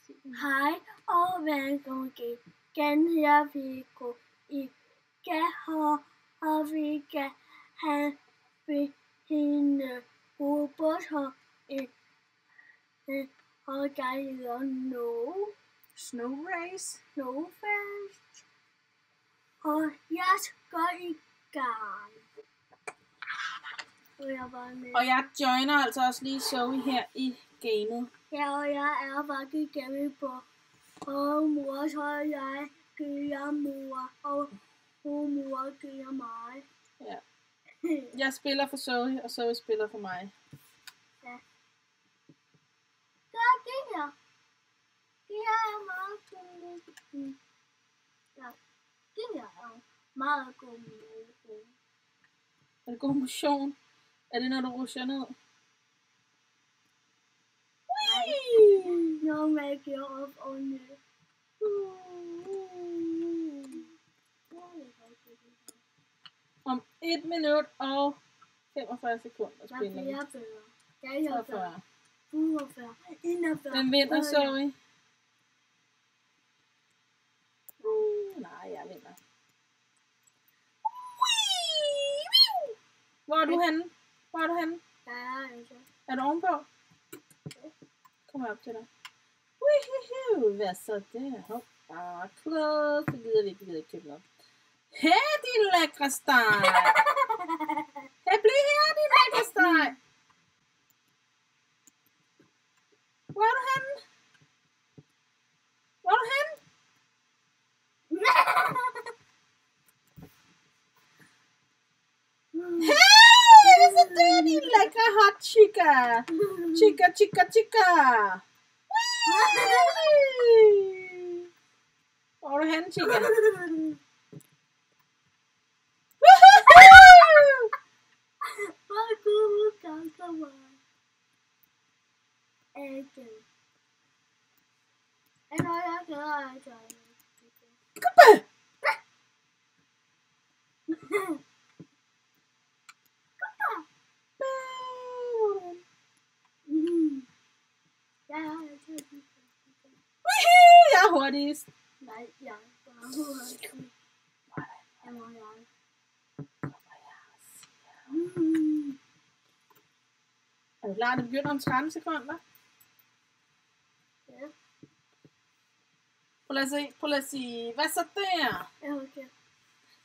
Hej og velkommen igen her Viggo. I dag har vi have hende robot og jeg hedder Snow Race. Snowfest. Og jeg skal i gang. Og jeg joiner altså også lige Zoe her i gamet. Ja, og jeg er faktisk hjemme på mor, så jeg giver mor, og mor giver mig. Ja. Jeg spiller for Zoe, og Zoe spiller for mig. Ja. Så er det her. Det her er meget god. Ja, det her er meget god motion. Er det god motion? Er det når du rusher ned? Når man giver op og ned. Om 1 minut og 45 sekunder spiller vi. Jeg er bedre. 42. 41. Hvem vinder, Zoe? Nej, jeg vinder. Hvor er du henne? Hvor er du henne? Er du ovenpå? Kom op til dig. Hvad så det? Hop, close. Det gider vi ikke, ikke købe noget. Hey, din lækre steg. Hey, bliv her, din lækre steg. Hvor er du henne? Hvor er du henne? Hey, hvad så det, din lækre hot chica. Chica, chica, chica. Hvor er du henne, chica? Hvor god gang kommer Ægge. Eller jeg glæder mig til Kuppe! Jeg er hurtigst. Nej, jeg er bare hurtigst. Er du klar? Det begynder om 30 sekunder. Ja. Prøv lige at sige. Hvad så der? Ja, okay.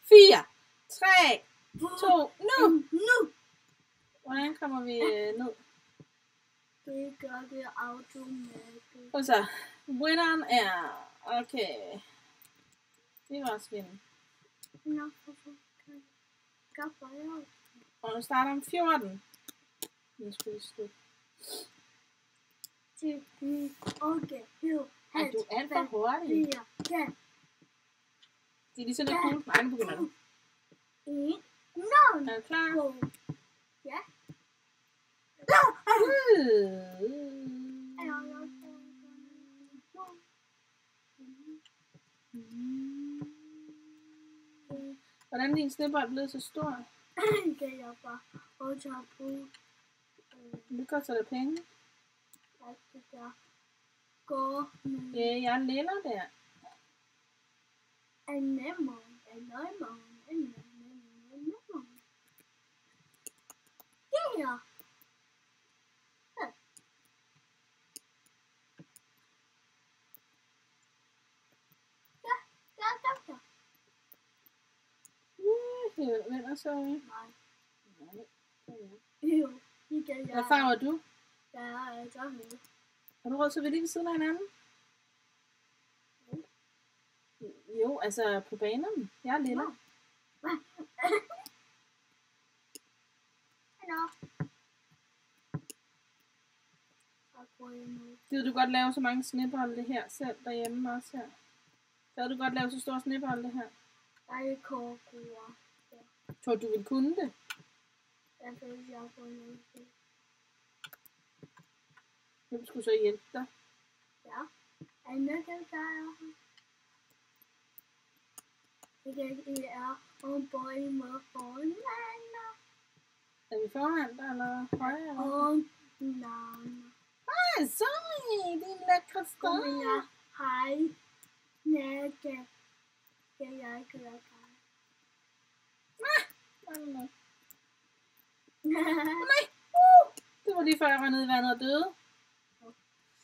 4, 3, 2, nu! Nu! Hvordan kommer vi ned? Det gør det automatisk. Og så, winderen er... Okay. Det var også vinde. Nå, hvorfor kan jeg gøre? Og nu starter om 14. Nu skal vi slutte. Okay, her. Er du alt for hurtig? Ja. Det er lige sådan lidt cool. Nej, nu begynder du. Nå! Er du klar? Ja. Hvordan er din snebold blevet så stor? Det er bare at tage på. Det koster da penge. Det der går nu. Ja, jeg liller der. En nemmere. Det her. Vinder Zoe? Nej. Hvad farve er du? Jeg er så høj. Har du råd til at vi lige ved siden af hinanden? Jo, altså på banen. Jeg er lilla. Gider du godt lave så mange snebolde her selv derhjemme også her? Gad du godt lave så store snebolde her? Jeg er korkuer. Tror du ville kunne det? Jeg føler, jeg får noget. Hvem skulle så hjælpe dig? Ja. Anna kan gøre. Det er ombord med foran. Er vi foran dig, eller højre? Og navn. Ej, Zoe, din lækre Kom stad. her. Hej. Nakke. Kan jeg gøre dig? Nej. Nej. Det var lige før jeg var nede i vandet og døde.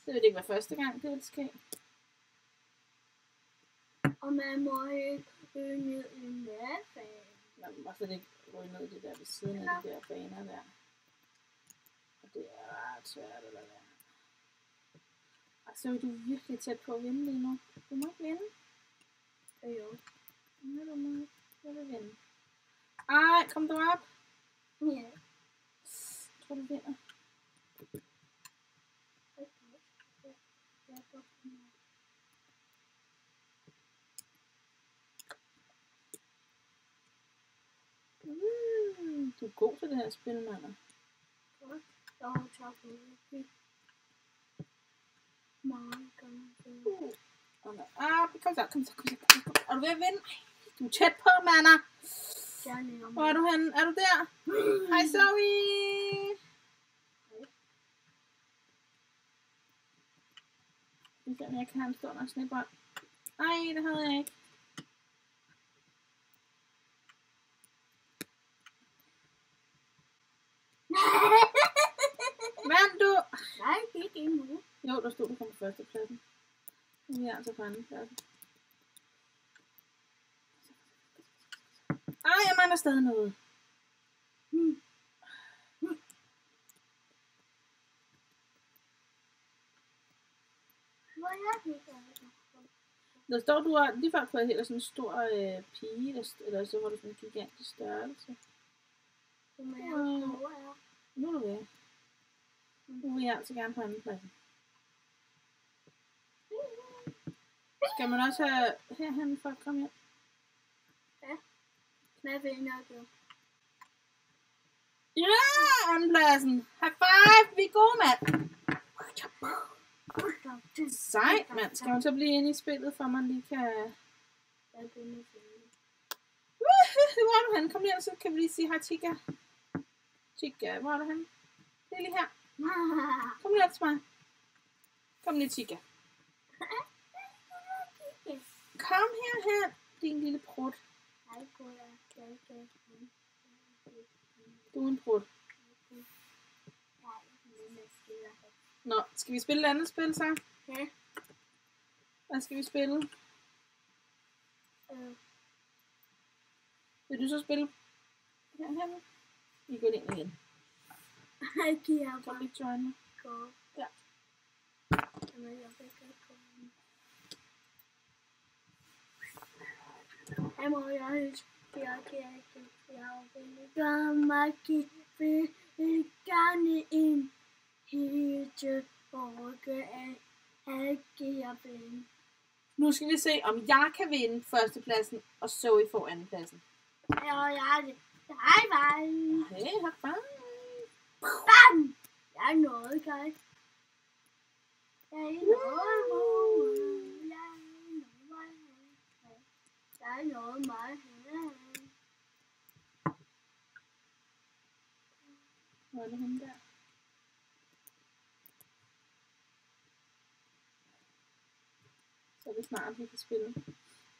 Det ville ikke være første gang, det ville ske. Og man må ikke ned i madfanen. Man må slet ikke ryge ned i det der ved siden af de der baner der. Og det er ret svært at lade være. Så er du virkelig tæt på at vinde lige nu. Du må ikke vinde. Jo. Ja, du må ikke. Jeg vil vinde. Ej, kom du op. Ja. Jeg tror, du vinder. Du er god til det her spil, mand. Godt. Jeg har taget det. Meget godt. Kom så. Er du ved at vinde? Du er tæt på, mander. Hvor er du henne? Er du der? Hej, Zoe. Jeg ser, om jeg kan have en stor snebold. Nej, det havde jeg ikke. Vandt du? Nej, ikke endnu. Jo, der stod du på førstepladsen. Nu er jeg altså på andenpladsen. Ej, jeg mangler stadig noget. Hvor er det? Der står, du har lige før kunne jeg sådan en stor pige, eller så var du sådan en gigantisk størrelse. Nu er du ved. Nu vil jeg altså gerne på andenpladsen. Skal man også have herhen for at komme hjem? Ja. Hvad vinder du? Ja, andenpladsen. High five, vi er gode, mand. Sejt, mand. Skal man så blive inde i spillet, for man lige kan... Hvor er du henne? Kom lige, så kan vi lige sige hej, Chica. Chica, hvor er du henne? Det er lige her. Kom lige op til mig. Kom lige, Chica. Kom herhen, din lille prut. Du er en prut. Nå, skal vi spille et andet spil så? Ja. Hvad skal vi spille? Vil du så spille herhen? Vi går ind igen. Kan du ikke join mig? Ja. Jeg må vil gerne ind hit og vinde. Nu skal vi se, om jeg kan vinde førstepladsen, og Zoe får andenpladsen. Ja, jeg er det. Hej, hej. Hey, high five. Bam! Jeg er noget, guys. Jeg er noget. Jeg er noget meget. Hvor er det henne der? Så er det snart, vi kan spille.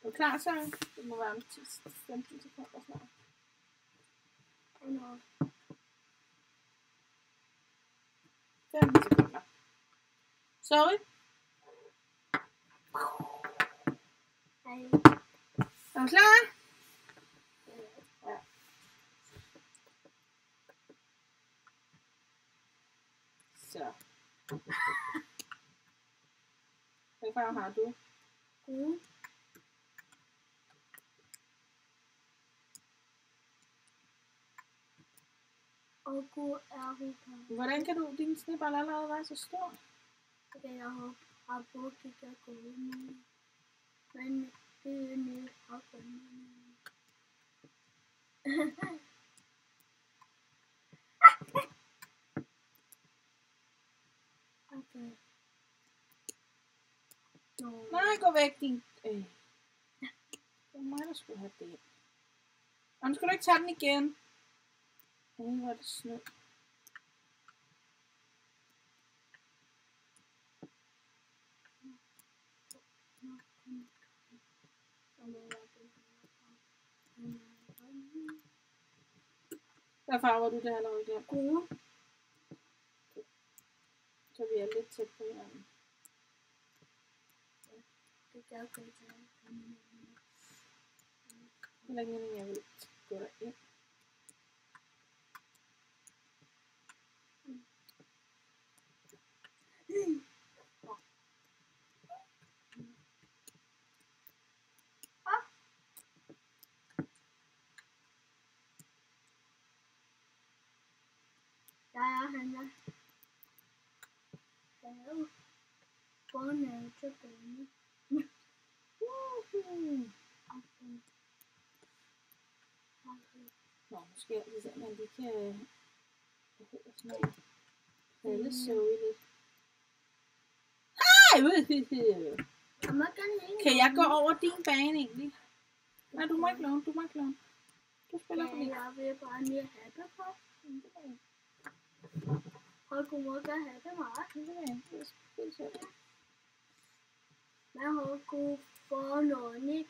Er du klar, så? Det må være om 10-15 sekunder snart. Noget. 15 sekunder. Sorry. Hej. Er du klar? Ja. Så. Hvad farve har du? Gode. Og god er hun. Hvordan kan du din snebold allerede være så stor? Okay, jeg har brugt det der gode nu. Men det er nede og okay. Nej, gå væk, din... Det var mig, der skulle have det. Og nu skal du ikke tage den igen. Hvor er det snød. Hvad farver du det allerede der? Gode. Så vi er lidt tæt på hinanden. Det gør godt. Hvor længe jeg vil gå derind. Der er han der. Der er jo gående tilbage. Nå, måske hvis man lige kan pallesøge lidt. Ej! Kan jeg gå over din bane egentlig? Nej, du må ikke låne, Du spiller for mig. Jeg vil bare lige have det på. Og du må gerne have det meget. Det er sjovt. Men har du for noget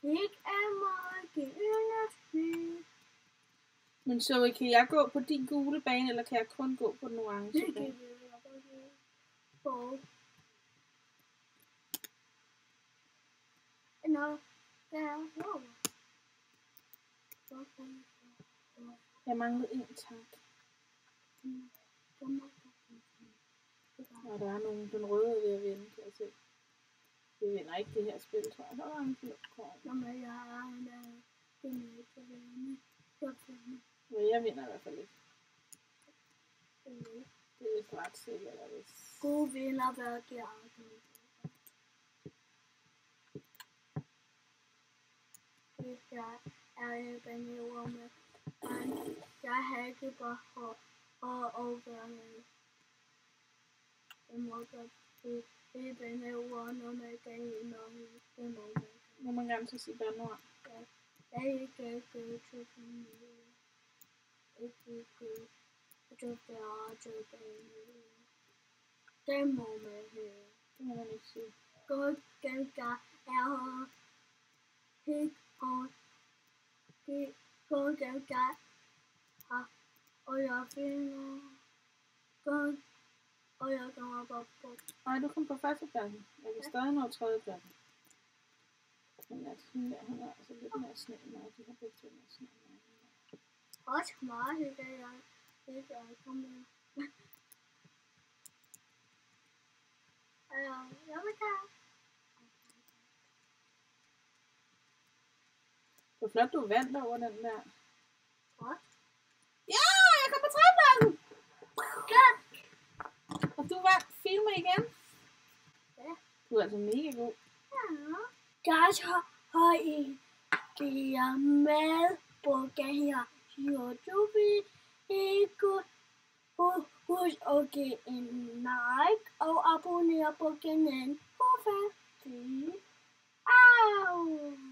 ikke er meget gyndet. Men så kan jeg gå på din gule bane, eller kan jeg kun gå på den orange Det bane? kan jeg på. Nå, der Jeg manglede en tak. Og der er nogen, den røde er ved at vinde, kan jeg se. Vi vinder ikke det her spil, tror jeg. Der er en blå kort. Jamen, jeg er en på vinde. Men jeg vinder i hvert fald ikke. Det er ret sikkert, at hvis... God vinder, hvad giver det? Jeg er ikke bangeover med, men jeg har ikke bare og overgørende. Jeg må godt blive bangeover, når man kan i noget. Det må man. Må man gerne så sige bandeord? Ja. Jeg er ikke gået til familie. Ikke gået til færre. Det må man høre. Det må man ikke sige. God gengær er helt godt. God gengær har, og jeg finder godt, og jeg kommer bare på. Nej, du kom på førstepladsen. Jeg kan stadig nå tredjepladsen. Men jeg synes, at hun er altså lidt mere sne end mig. De har begge to mere sne end mig. Også meget hyggeligt, jeg kommer med. Jeg vil gerne. Hvor flot du vandt over den der. Godt. Ja, jeg kom på tredjepladsen! Godt. Og du vandt filmer igen? Ja. Du er altså mega god. Ja. Jeg har I giver med på her. Så du vil ikke husk at give en like og abonnere på kanalen. Au!